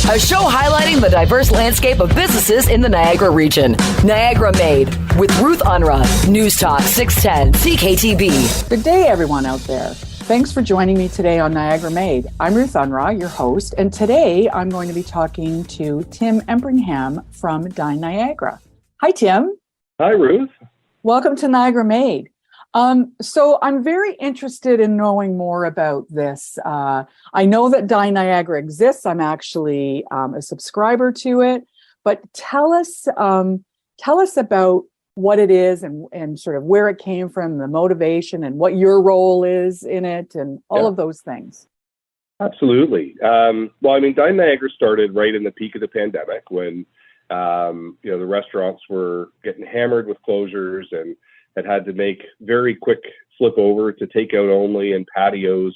a show highlighting the diverse landscape of businesses in the Niagara region. Niagara Made with Ruth Unrau, News Talk 610 CKTB. Good day, everyone out there. Thanks for joining me today on Niagara Made. I'm Ruth Unrau, your host, and today I'm going to be talking to Tim Empringham from Dine Niagara. Hi, Tim. Hi, Ruth. Welcome to Niagara Made. So I'm very interested in knowing more about this. I know that Dine Niagara exists. I'm actually a subscriber to it. But tell us about what it is and sort of where it came from, the motivation, and what your role is in it, and all of those things. Absolutely. Dine Niagara started right in the peak of the pandemic when the restaurants were getting hammered with closures and had to make very quick flip over to takeout only and patios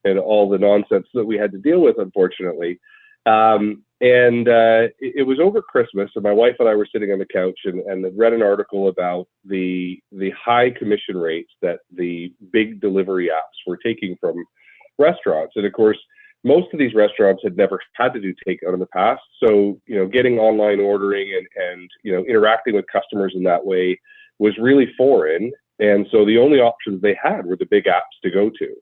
and all the nonsense that we had to deal with, unfortunately. It was over Christmas, and my wife and I were sitting on the couch and read an article about the high commission rates that the big delivery apps were taking from restaurants. And of course, most of these restaurants had never had to do takeout in the past. So, getting online ordering and interacting with customers in that way was really foreign. And so the only options they had were the big apps to go to.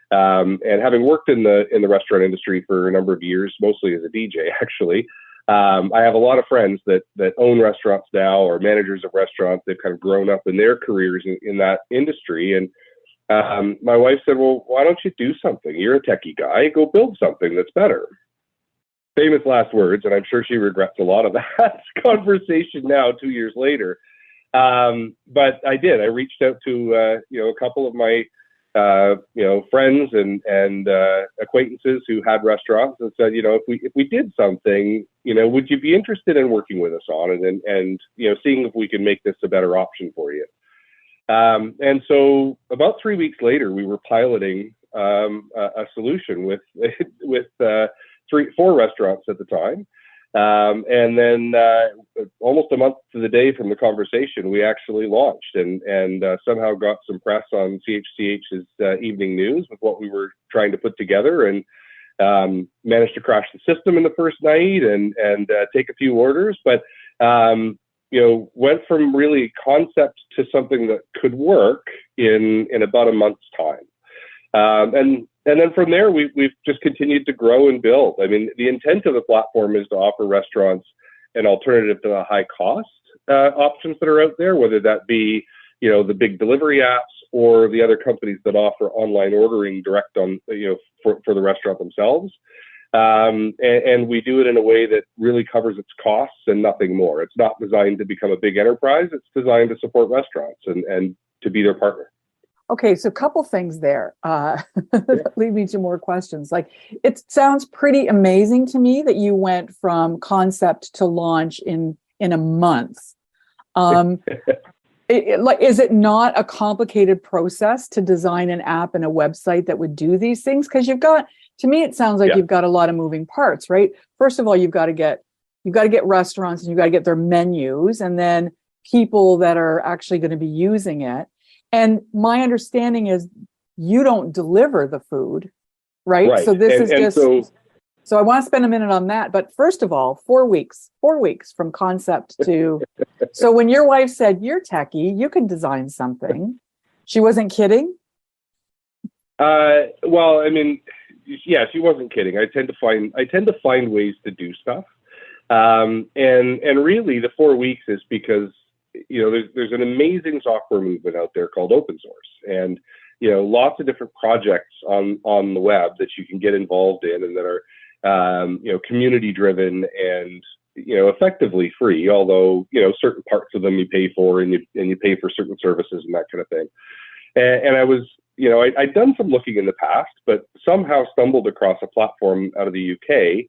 And having worked in the restaurant industry for a number of years, mostly as a DJ, actually, I have a lot of friends that own restaurants now or managers of restaurants. They've kind of grown up in their careers in that industry. And my wife said, well, why don't you do something? You're a techie guy. Go build something that's better. Famous last words, and I'm sure she regrets a lot of that conversation now, 2 years later. But I did. I reached out to a couple of my friends and acquaintances who had restaurants and said, if we did something, would you be interested in working with us on it and seeing if we can make this a better option for you? And so about 3 weeks later, we were piloting a solution with 4 restaurants at the time. And then almost a month to the day from the conversation, we actually launched and somehow got some press on CHCH's evening news with what we were trying to put together, and managed to crash the system in the first night and take a few orders. But, went from really concept to something that could work in about a month's time. And then from there, we've just continued to grow and build. I mean, the intent of the platform is to offer restaurants an alternative to the high cost options that are out there, whether that be, the big delivery apps or the other companies that offer online ordering direct on, for the restaurant themselves. And we do it in a way that really covers its costs and nothing more. It's not designed to become a big enterprise. It's designed to support restaurants and to be their partner. Okay, so a couple things there that lead me to more questions. Like, it sounds pretty amazing to me that you went from concept to launch in a month. Is it not a complicated process to design an app and a website that would do these things? Because to me, it sounds like you've got a lot of moving parts, right? First of all, you've got to get restaurants and you've got to get their menus, and then people that are actually going to be using it. And my understanding is you don't deliver the food, right? So this so I want to spend a minute on that. But first of all, 4 weeks from concept to, so when your wife said, you're techie, you can design something, she wasn't kidding? She wasn't kidding. I tend to find ways to do stuff. And really the 4 weeks is because there's an amazing software movement out there called open source, and lots of different projects on the web that you can get involved in and that are community driven and effectively free. Although certain parts of them you pay for and you pay for certain services and that kind of thing. And I was I'd done some looking in the past, but somehow stumbled across a platform out of the UK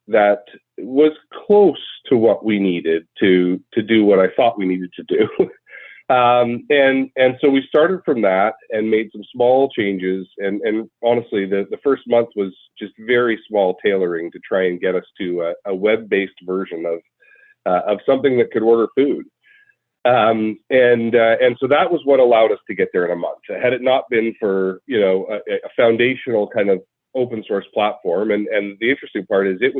that was close to what we needed to do what I thought we needed to do. And so we started from that and made some small changes. And honestly, the first month was just very small tailoring to try and get us to a web-based version of something that could order food. And so that was what allowed us to get there in a month. Had it not been for, a foundational kind of open source platform, and the interesting part is it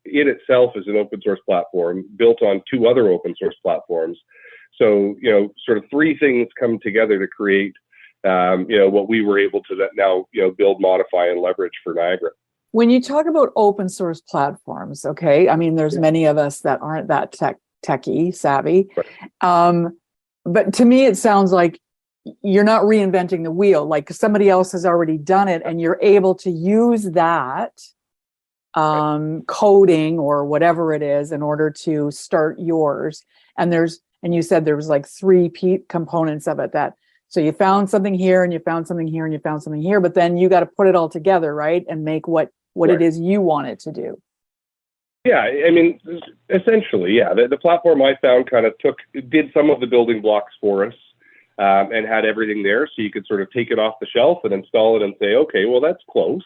itself is an open source platform built on two other open source platforms. So sort of three things come together to create what we were able to now build, modify, and leverage for Niagara. When you talk about open source platforms, okay, I mean, there's many of us that aren't that techie savvy, right. But to me, it sounds like you're not reinventing the wheel. Like somebody else has already done it, and you're able to use that coding or whatever it is in order to start yours. And you said there was like three components of it. So you found something here, and you found something here, and you found something here, but then you got to put it all together, right, and make what right. It is you want it to do. Yeah, I mean, essentially, yeah. The platform I found kind of did some of the building blocks for us. And had everything there, so you could sort of take it off the shelf and install it and say, okay, well, that's close.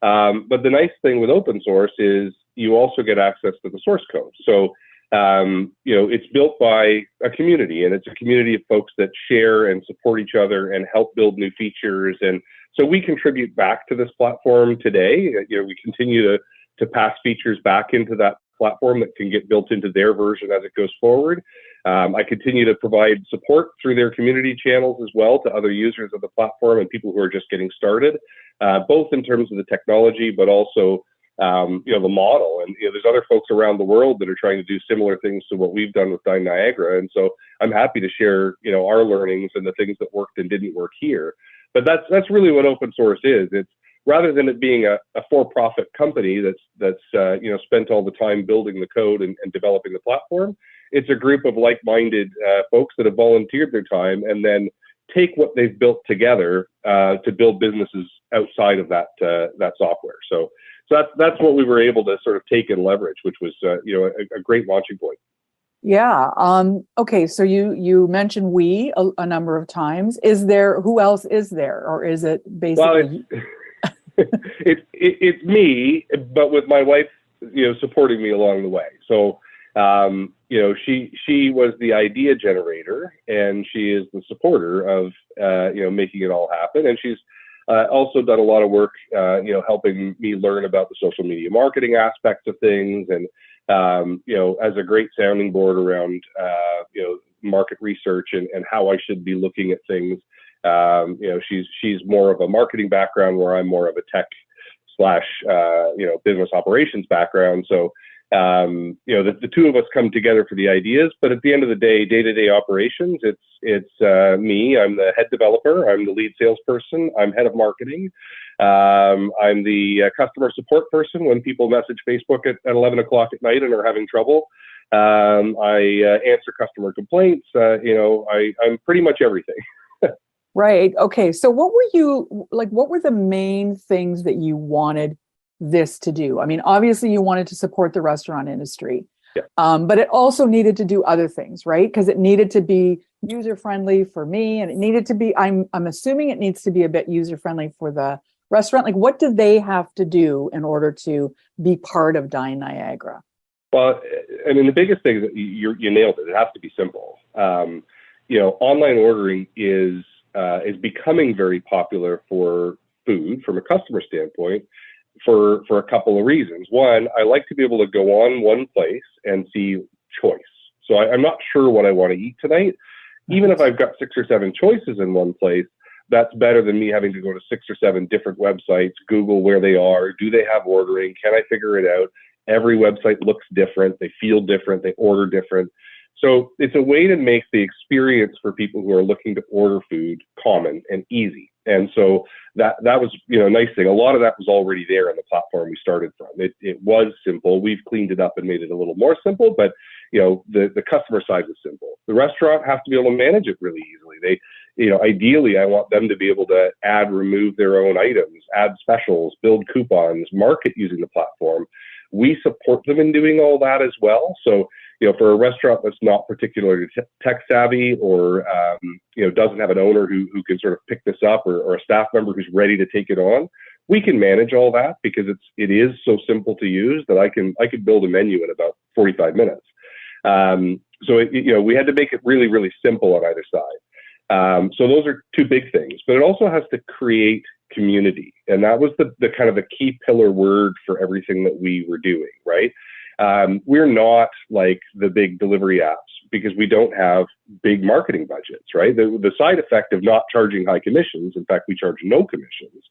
But the nice thing with open source is you also get access to the source code. So, it's built by a community, and it's a community of folks that share and support each other and help build new features. And so we contribute back to this platform today. We continue to pass features back into that platform that can get built into their version as it goes forward. I continue to provide support through their community channels as well to other users of the platform and people who are just getting started, both in terms of the technology, but also, the model. And there's other folks around the world that are trying to do similar things to what we've done with Dine Niagara. And so I'm happy to share, our learnings and the things that worked and didn't work here. But that's really what open source is. It's rather than it being a for-profit company that's spent all the time building the code and developing the platform. It's a group of like-minded folks that have volunteered their time and then take what they've built together to build businesses outside of that software. So that's what we were able to sort of take and leverage, which was a great launching point. Yeah. Okay. So you mentioned we a number of times. Who else is there, or is it basically? Well, it's me, but with my wife, supporting me along the way. So. She was the idea generator, and she is the supporter of, making it all happen. And she's also done a lot of work, helping me learn about the social media marketing aspects of things. And, as a great sounding board around, market research and how I should be looking at things. She's more of a marketing background where I'm more of a tech / business operations background. So, the two of us come together for the ideas, but at the end of the day-to-day operations, it's me. I'm the head developer. I'm the lead salesperson. I'm head of marketing. I'm the customer support person when people message Facebook at 11 o'clock at night and are having trouble. I answer customer complaints. I'm pretty much everything. Right. Okay. So what were the main things that you wanted this to do? I mean, obviously you wanted to support the restaurant industry, but it also needed to do other things, right? Because it needed to be user-friendly for me, and it needed to be, I'm assuming it needs to be a bit user-friendly for the restaurant. Like, what do they have to do in order to be part of Dine Niagara? Well, I mean, the biggest thing that you nailed it. It has to be simple. Online ordering is becoming very popular for food from a customer standpoint for a couple of reasons. One, I like to be able to go on one place and see choice. So I'm not sure what I want to eat tonight. Even if I've got 6 or 7 choices in one place, that's better than me having to go to 6 or 7 different websites, Google where they are. Do they have ordering? Can I figure it out? Every website looks different. They feel different. They order different. So it's a way to make the experience for people who are looking to order food common and easy. And so that was, a nice thing. A lot of that was already there in the platform we started from. It was simple. We've cleaned it up and made it a little more simple, but the customer side was simple. The restaurant has to be able to manage it really easily. Ideally, I want them to be able to add, remove their own items, add specials, build coupons, market using the platform. We support them in doing all that as well. So, for a restaurant that's not particularly tech savvy or, doesn't have an owner who can sort of pick this up or a staff member who's ready to take it on, we can manage all that because it is so simple to use that I can build a menu in about 45 minutes. So we had to make it really, really simple on either side. So those are two big things, but it also has to create community. And that was the kind of the key pillar word for everything that we were doing, right? We're not like the big delivery apps because we don't have big marketing budgets, right? The side effect of not charging high commissions, in fact, we charge no commissions,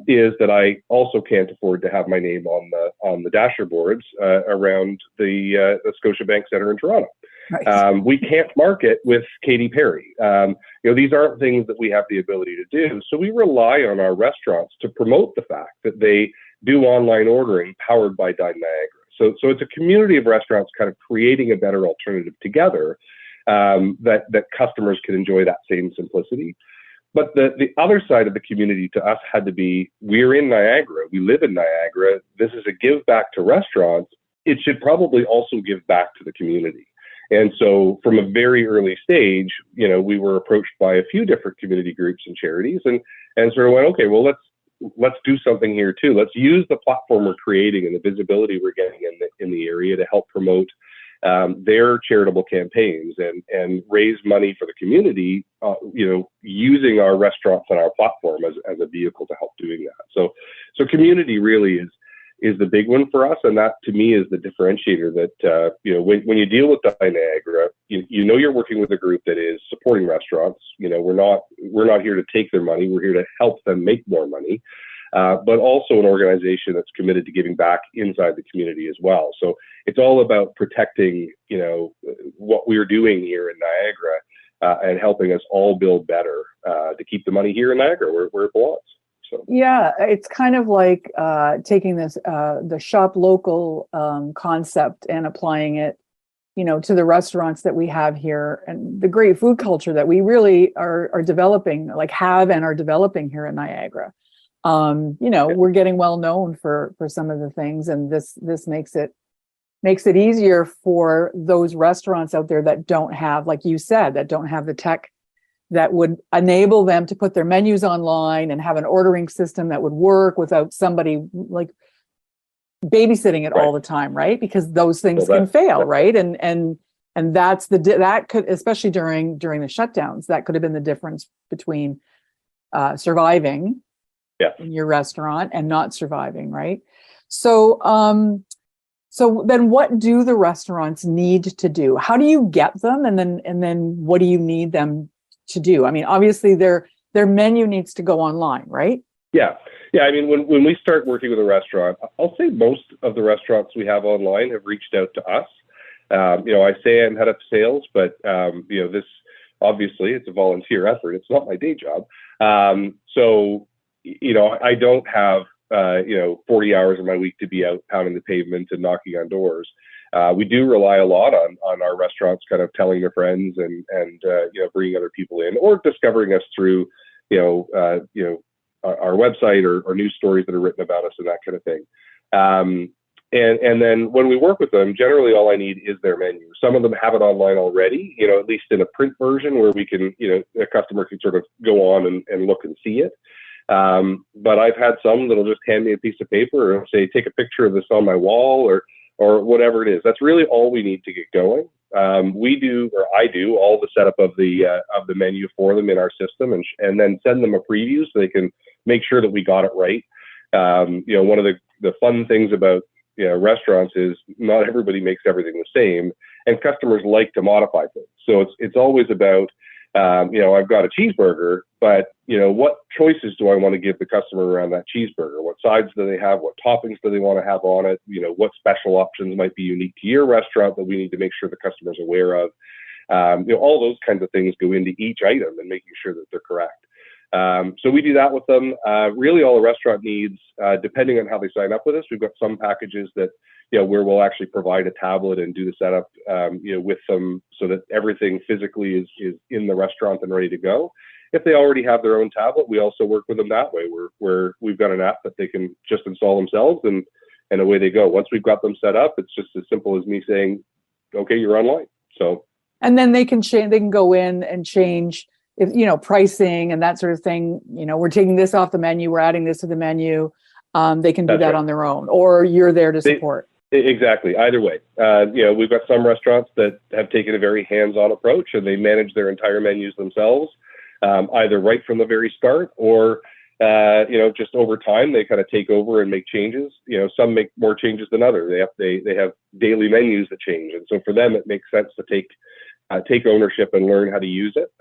is that I also can't afford to have my name on the dasher boards around the Scotiabank Centre in Toronto. Right. We can't market with Katy Perry. These aren't things that we have the ability to do. So we rely on our restaurants to promote the fact that they do online ordering powered by Dine Niagara. So it's a community of restaurants kind of creating a better alternative together that customers can enjoy that same simplicity. But the other side of the community to us had to be, we're in Niagara, we live in Niagara, this is a give back to restaurants. It should probably also give back to the community. And so from a very early stage, we were approached by a few different community groups and charities and sort of went, okay, well, let's do something here too. Let's use the platform we're creating and the visibility we're getting in the area to help promote their charitable campaigns and raise money for the community, using our restaurants and our platform as a vehicle to help doing that. So community really is the big one for us, and that to me is the differentiator that when you deal with Dine Niagara, you're working with a group that is supporting restaurants. We're not here to take their money, we're here to help them make more money, but also an organization that's committed to giving back inside the community as well. So it's all about protecting what we're doing here in Niagara and helping us all build better to keep the money here in Niagara where it belongs. So. Yeah, it's kind of like taking this the shop local concept and applying it, to the restaurants that we have here and the great food culture that we really are developing, and are developing here in Niagara. We're getting well known for some of the things, and this makes it easier for those restaurants out there that don't have, like you said, that don't have the tech that would enable them to put their menus online and have an ordering system that would work without somebody like babysitting it all the time, right? Because those things can fail, right? And that's that could, especially during the shutdowns, that could have been the difference between surviving in your restaurant and not surviving, right? So then what do the restaurants need to do? How do you get them? And then what do you need them to do? I mean, obviously their menu needs to go online, right? Yeah. I mean, when we start working with a restaurant, I'll say most of the restaurants we have online have reached out to us. I say I'm head of sales, but this obviously it's a volunteer effort. It's not my day job. So I don't have 40 hours of my week to be out pounding the pavement and knocking on doors. We do rely a lot on our restaurants kind of telling their friends and bringing other people in or discovering us through, our website or news stories that are written about us and that kind of thing. And then when we work with them, generally all I need is their menu. Some of them have it online already, at least in a print version where we can, a customer can sort of go on and look and see it. But I've had some that'll just hand me a piece of paper or say, take a picture of this on my wall or whatever it is. That's really all we need to get going. I do all the setup of the menu for them in our system and then send them a preview so they can make sure that we got it right. One of the fun things about restaurants is not everybody makes everything the same, and customers like to modify things. So it's always about I've got a cheeseburger, but what choices do I want to give the customer around that cheeseburger? What sides do they have? What toppings do they want to have on it? What special options might be unique to your restaurant that we need to make sure the customer's aware of? All those kinds of things go into each item and making sure that they're correct. So we do that with them. Really all a restaurant needs, depending on how they sign up with us, we've got some packages that, where we'll actually provide a tablet and do the setup, with them so that everything physically is in the restaurant and ready to go. If they already have their own tablet, we also work with them that way, where we've got an app that they can just install themselves and away they go. Once we've got them set up, it's just as simple as me saying, okay, you're online. So, and then they can change, they can go in and change if, pricing and that sort of thing. We're taking this off the menu, we're adding this to the menu. They can do that on their own, or you're there to support. Exactly. Either way, we've got some restaurants that have taken a very hands-on approach and they manage their entire menus themselves, either right from the very start or, just over time, they kind of take over and make changes. Some make more changes than others. They have daily menus that change. And so for them, it makes sense to take ownership and learn how to use it.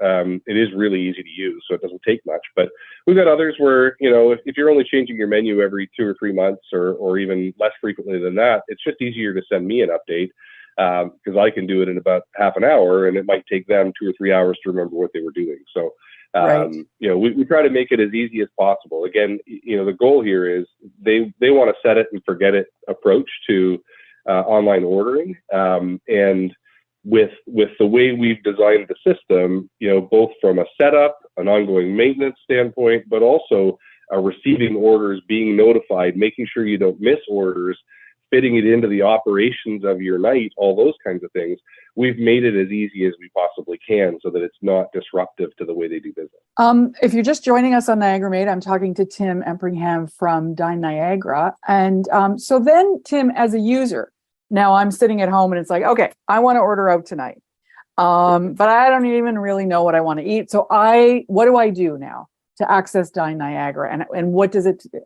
It is really easy to use, so it doesn't take much. But we've got others where, if you're only changing your menu every 2 or 3 months or even less frequently than that, it's just easier to send me an update because I can do it in about half an hour, and it might take them 2 or 3 hours to remember what they were doing. So, Right. We try to make it as easy as possible. Again, the goal here is they want to set it and forget it approach to online ordering. And with the way we've designed the system, both from a setup, an ongoing maintenance standpoint, but also receiving orders, being notified, making sure you don't miss orders, fitting it into the operations of your night, all those kinds of things, we've made it as easy as we possibly can so that it's not disruptive to the way they do business. If you're just joining us on Niagara Made, I'm talking to Tim Empringham from Dine Niagara. And so then, Tim, as a user, now I'm sitting at home and it's like, okay, I want to order out tonight. But I don't even really know what I want to eat. So what do I do now to access Dine Niagara? And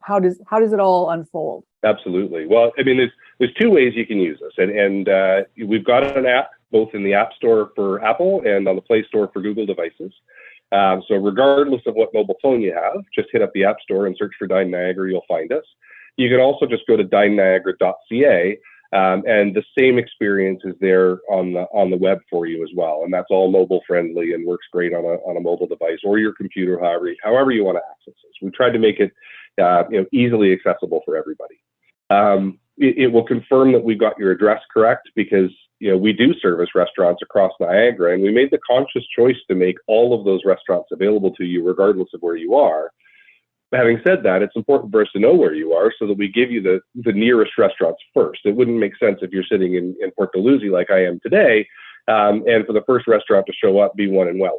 how does it all unfold? Absolutely. Well, I mean, there's 2 ways you can use this, and we've got an app both in the App Store for Apple and on the Play Store for Google devices. So regardless of what mobile phone you have, just hit up the App Store and search for Dine Niagara. You'll find us. You can also just go to dineniagara.ca, and the same experience is there on the web for you as well. And that's all mobile friendly and works great on a mobile device or your computer, however you want to access this. We tried to make it easily accessible for everybody. It will confirm that we got your address correct because we do service restaurants across Niagara, and we made the conscious choice to make all of those restaurants available to you regardless of where you are. Having said that, it's important for us to know where you are so that we give you the nearest restaurants first. It wouldn't make sense if you're sitting in Port Dalhousie like I am today, and for the first restaurant to show up be one in Welland.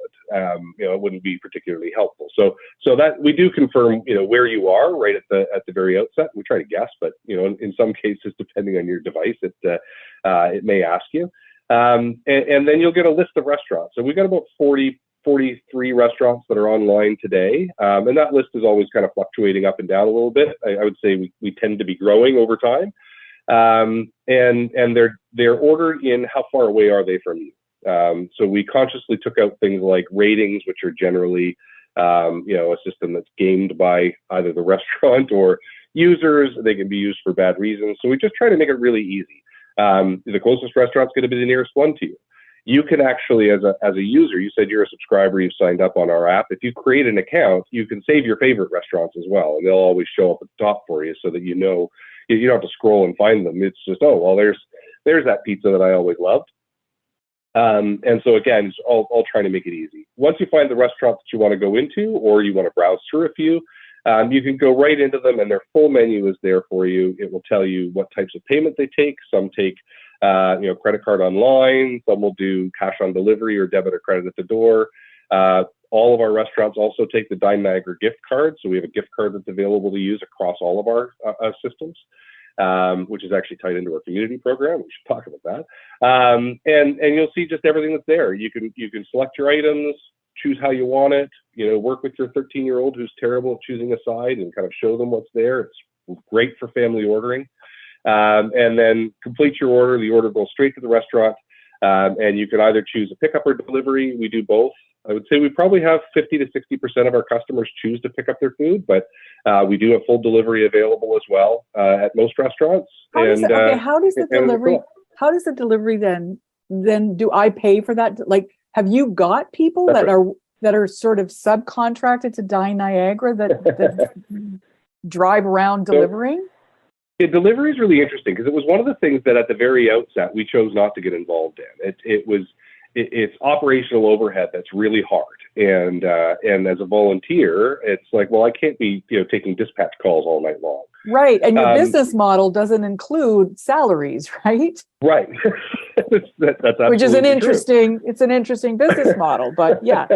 It wouldn't be particularly helpful. So that we do confirm, where you are right at the very outset. We try to guess, but in some cases, depending on your device, it may ask you. And then you'll get a list of restaurants. So we've got about 43 restaurants that are online today. And that list is always kind of fluctuating up and down a little bit. I would say we tend to be growing over time. And they're ordered in how far away are they from you. So we consciously took out things like ratings, which are generally, a system that's gamed by either the restaurant or users. They can be used for bad reasons. So we just try to make it really easy. The closest restaurant's going to be the nearest one to you. You can actually, as a user, you said you're a subscriber, you've signed up on our app. If you create an account, you can save your favorite restaurants as well. And they'll always show up at the top for you so that you don't have to scroll and find them. It's just, there's that pizza that I always loved. And so again, it's all trying to make it easy. Once you find the restaurant that you want to go into, or you want to browse through a few, you can go right into them and their full menu is there for you. It will tell you what types of payment they take. Some take, credit card online. Some will do cash on delivery or debit or credit at the door. All of our restaurants also take the Dine Niagara gift card. So we have a gift card that's available to use across all of our systems, which is actually tied into our community program. We should talk about that. And you'll see just everything that's there. You can select your items, choose how you want it, work with your 13-year-old who's terrible at choosing a side and kind of show them what's there. It's great for family ordering. And then complete your order. The order goes straight to the restaurant. And you can either choose a pickup or delivery. We do both. I would say we probably have 50 to 60% of our customers choose to pick up their food, but we do have full delivery available as well at most restaurants. How does the delivery then do I pay for that? Like, have you got people that are sort of subcontracted to Dine Niagara that drive around delivering? Yeah, delivery is really interesting because it was one of the things that at the very outset we chose not to get involved in. It's operational overhead that's really hard, and as a volunteer, it's like, well, I can't be taking dispatch calls all night long. Right, and your business model doesn't include salaries, right? Right, that's absolutely which is true. It's an interesting business model, but yeah.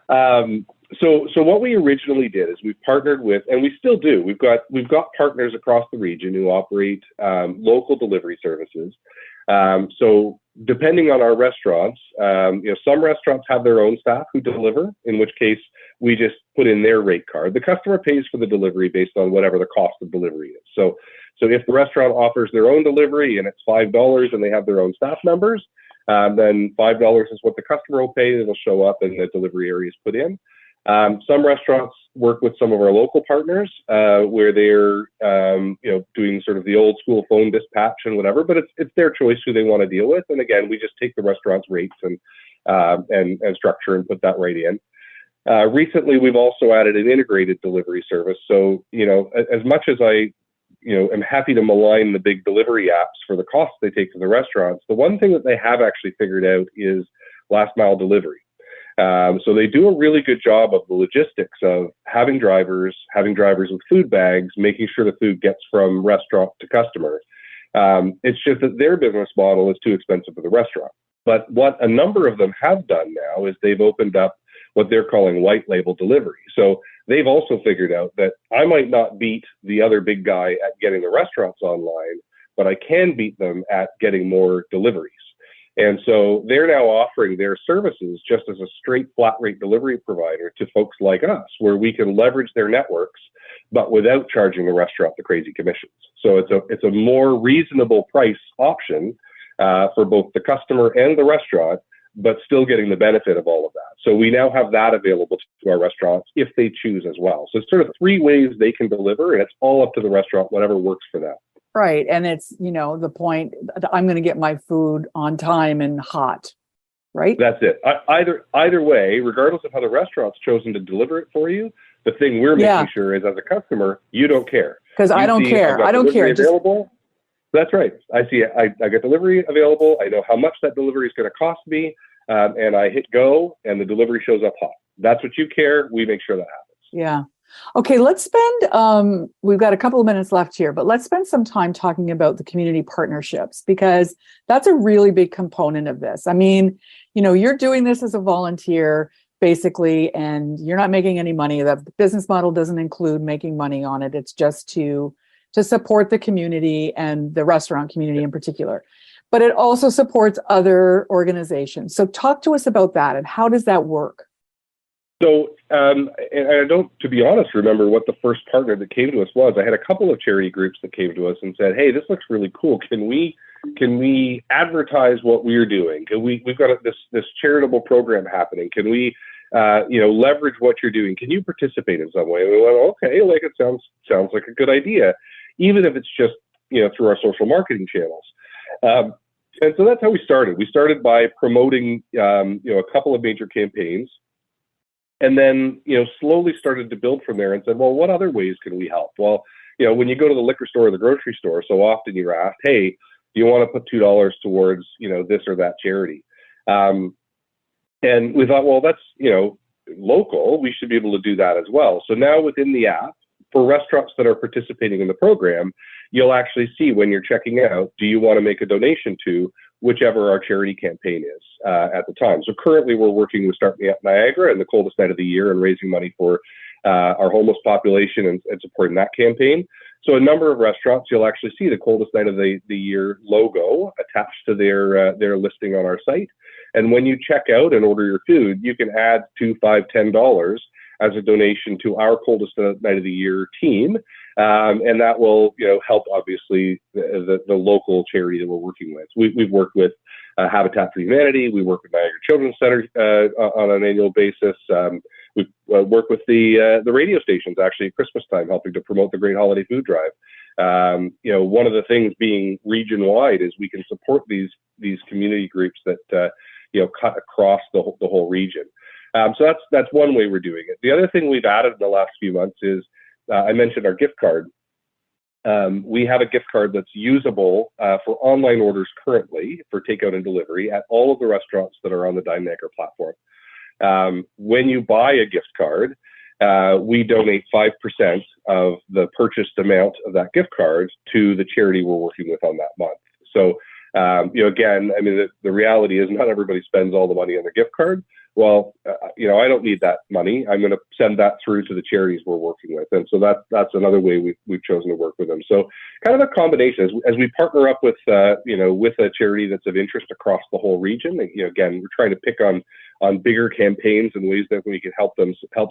So what we originally did is we partnered with, and we still do. We've got partners across the region who operate local delivery services. So depending on our restaurants, some restaurants have their own staff who deliver, in which case we just put in their rate card. The customer pays for the delivery based on whatever the cost of delivery is. So if the restaurant offers their own delivery and it's $5 and they have their own staff members, then $5 is what the customer will pay. It'll show up and the delivery area is put in. Some restaurants work with some of our local partners where they're doing sort of the old school phone dispatch and whatever, but it's their choice who they want to deal with. And again, we just take the restaurant's rates and structure and put that right in. Recently, we've also added an integrated delivery service. So, as much as I am happy to malign the big delivery apps for the costs they take to the restaurants, the one thing that they have actually figured out is last mile delivery. So they do a really good job of the logistics of having drivers with food bags, making sure the food gets from restaurant to customer. It's just that their business model is too expensive for the restaurant. But what a number of them have done now is they've opened up what they're calling white label delivery. So they've also figured out that I might not beat the other big guy at getting the restaurants online, but I can beat them at getting more deliveries. And so they're now offering their services just as a straight flat rate delivery provider to folks like us, where we can leverage their networks, but without charging the restaurant the crazy commissions. So it's a more reasonable price option for both the customer and the restaurant, but still getting the benefit of all of that. So we now have that available to our restaurants if they choose as well. So it's sort of three ways they can deliver, and it's all up to the restaurant, whatever works for them. Right. And it's, the point, I'm going to get my food on time and hot, right? That's it. Either way, regardless of how the restaurant's chosen to deliver it for you, the thing we're making sure is, as a customer, you don't care. Because I don't care. I don't care. Available. That's right. I see it. I get delivery available. I know how much that delivery is going to cost me. And I hit go and the delivery shows up hot. That's what you care. We make sure that happens. Yeah. Okay, let's spend, we've got a couple of minutes left here, but let's spend some time talking about the community partnerships, because that's a really big component of this. I mean, you're doing this as a volunteer, basically, and you're not making any money. The business model doesn't include making money on it. It's just to support the community and the restaurant community in particular. But it also supports other organizations. So talk to us about that, and how does that work? So, and I don't, to be honest, remember what the first partner that came to us was. I had a couple of charity groups that came to us and said, "Hey, this looks really cool. Can we advertise what we're doing? We've got this charitable program happening. Can we, leverage what you're doing? Can you participate in some way?" And we went, "Okay, it sounds like a good idea, even if it's just through our social marketing channels." And so that's how we started. We started by promoting, a couple of major campaigns. And then, slowly started to build from there and said, well, what other ways can we help? Well, when you go to the liquor store or the grocery store, so often you're asked, hey, do you want to put $2 towards, this or that charity? And we thought, well, that's, local. We should be able to do that as well. So now within the app, for restaurants that are participating in the program, you'll actually see when you're checking out, do you want to make a donation to whichever our charity campaign is at the time. So currently we're working with Start Me Up Niagara in the coldest night of the year and raising money for our homeless population and supporting that campaign. So a number of restaurants, you'll actually see the coldest night of the year logo attached to their listing on our site. And when you check out and order your food, you can add $2, $5, $10 as a donation to our coldest night of the year team. And that will, help obviously the local charity that we're working with. We've worked with Habitat for Humanity. We work with Niagara Children's Center on an annual basis. We've worked with the radio stations actually at Christmas time, helping to promote the Great Holiday Food Drive. One of the things being region wide is we can support these community groups that cut across the whole region. So that's one way we're doing it. The other thing we've added in the last few months is I mentioned our gift card. We have a gift card that's usable for online orders currently for takeout and delivery at all of the restaurants that are on the Dine Niagara platform. When you buy a gift card, we donate 5% of the purchased amount of that gift card to the charity we're working with on that month. So, again, I mean, the reality is not everybody spends all the money on the gift card. well, I don't need that money. I'm going to send that through to the charities we're working with. And so that's another way we've chosen to work with them. So kind of a combination as we partner up with, with a charity that's of interest across the whole region. Again, we're trying to pick on bigger campaigns and ways that we can help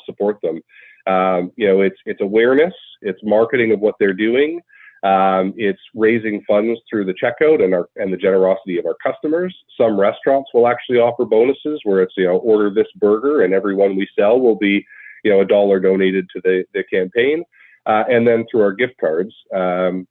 support them. It's awareness, it's marketing of what they're doing. It's raising funds through the checkout and the generosity of our customers. Some restaurants will actually offer bonuses where it's, order this burger and every one we sell will be, $1 donated to the campaign. And then through our gift cards. A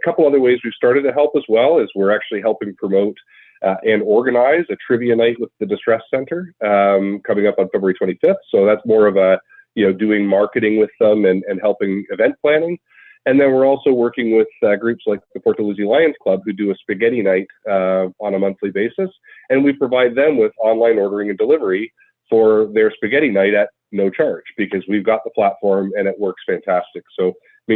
couple other ways we've started to help as well is we're actually helping promote and organize a trivia night with the Distress Center coming up on February 25th. So that's more of a, doing marketing with them and helping event planning. And then we're also working with groups like the Port Dalhousie Lions Club who do a spaghetti night on a monthly basis. And we provide them with online ordering and delivery for their spaghetti night at no charge because we've got the platform and it works fantastic. So,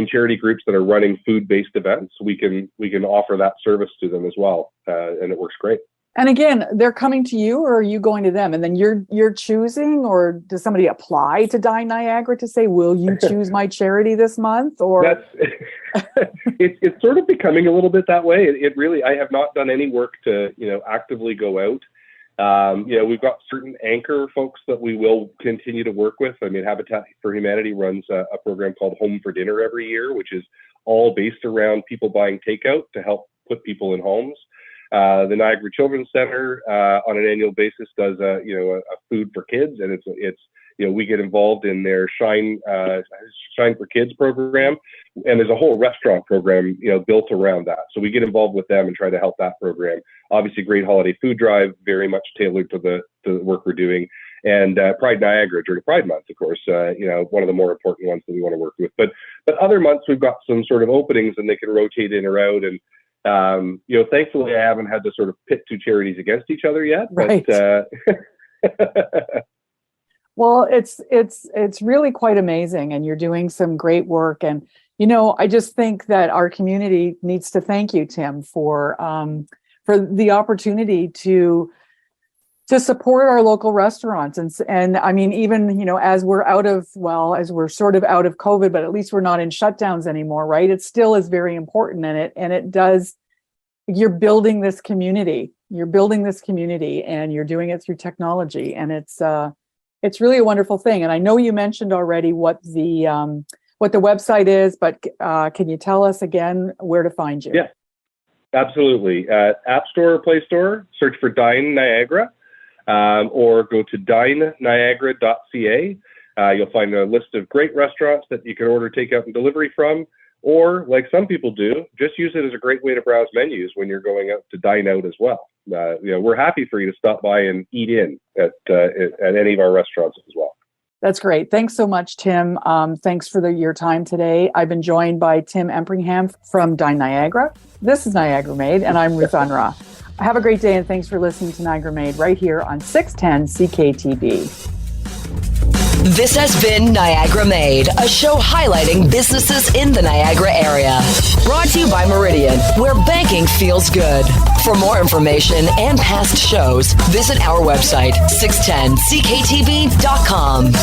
charity groups that are running food-based events, we can offer that service to them as well. And it works great. And again, they're coming to you or are you going to them? And then you're choosing, or does somebody apply to Dine Niagara to say, will you choose my charity this month? Or it's sort of becoming a little bit that way. It really, I have not done any work to, actively go out. We've got certain anchor folks that we will continue to work with. Habitat for Humanity runs a program called Home for Dinner every year, which is all based around people buying takeout to help put people in homes. The Niagara Children's Center on an annual basis does a food for kids, and it's we get involved in their Shine for Kids program, and there's a whole restaurant program built around that. So we get involved with them and try to help that program. Obviously, Great Holiday Food Drive, very much tailored to the work we're doing, and Pride Niagara during Pride Month, of course, one of the more important ones that we want to work with. But other months we've got some sort of openings, and they can rotate in or out. And thankfully, I haven't had to sort of pit two charities against each other yet. Right. But, well, it's really quite amazing, and you're doing some great work. And I just think that our community needs to thank you, Tim, for the opportunity to support our local restaurants. And even as we're sort of out of COVID, but at least we're not in shutdowns anymore, right? It still is very important, and it does. You're building this community. And you're doing it through technology, and it's really a wonderful thing. And I know you mentioned already what the website is, but can you tell us again where to find you? Yeah, absolutely. App Store or Play Store, search for Dine Niagara, or go to dineniagara.ca. You'll find a list of great restaurants that you can order takeout and delivery from. Or, like some people do, just use it as a great way to browse menus when you're going out to dine out as well. We're happy for you to stop by and eat in at any of our restaurants as well. That's great. Thanks so much, Tim. Thanks for your time today. I've been joined by Tim Empringham from Dine Niagara. This is Niagara Made, and I'm Ruth Unrau. Have a great day, and thanks for listening to Niagara Made right here on 610 CKTB. This has been Niagara Made, a show highlighting businesses in the Niagara area. Brought to you by Meridian, where banking feels good. For more information and past shows, visit our website, 610ckTB.com.